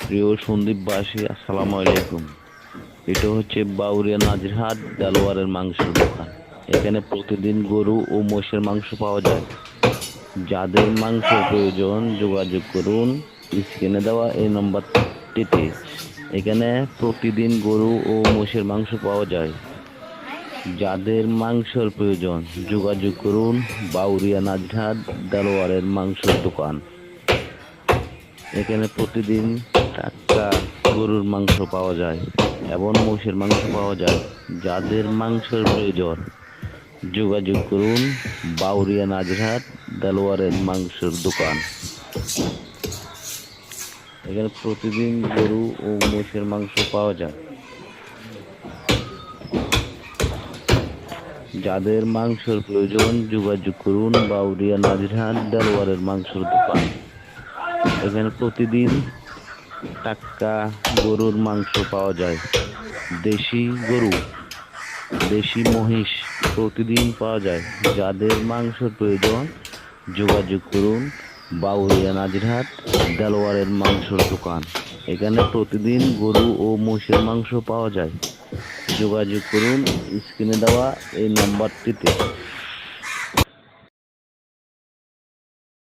প্রিয় সন্দীপবাসী, আসসালামু আলাইকুম। এটা হচ্ছে বাউরিয়া নাজিরহাট দেলোয়ারের মাংসের দোকান। এখানে প্রতিদিন গরু ও মোষের মাংস পাওয়া যায়। যাদের মাংসের প্রয়োজন যোগাযোগ করুন স্ক্রিনে দেওয়া এই নম্বরটিতে। এখানে প্রতিদিন গরু ও মোষের মাংস পাওয়া যায়। যাদের মাংসের প্রয়োজন যোগাযোগ করুন বাউরিয়া নাজিরহাট দেলোয়ারের মাংসের দোকান। এখানে প্রতিদিন টাটকা গরুর মাংস পাওয়া যায় এবং মোষের মাংস পাওয়া যায়। যাদের মাংসের প্রয়োজন যোগাযোগ করুন বাউরিয়া নাজিরহাট দেলোয়ারের মাংসের দোকান। এখানে প্রতিদিন গরু ও মোষের মাংস পাওয়া যায়। যাদের মাংসের প্রয়োজন যোগাযোগ করুন বাউরিয়া নাজিরহাট দেলোয়ারের মাংসের দোকান। এখানে প্রতিদিন টাটকা গরুর মাংস পাওয়া যায়। দেশি গরু, দেশি মহিষ প্রতিদিন পাওয়া যায়। যাদের মাংসের প্রয়োজন যোগাযোগ করুন বাউরিয়া নাজিরহাট দেলোয়ারের মাংসের দোকান। এখানে প্রতিদিন গরু ও মোষের মাংস পাওয়া যায়। যোগাযোগ করুন স্ক্রিনে দেওয়া এই নাম্বারটিতে।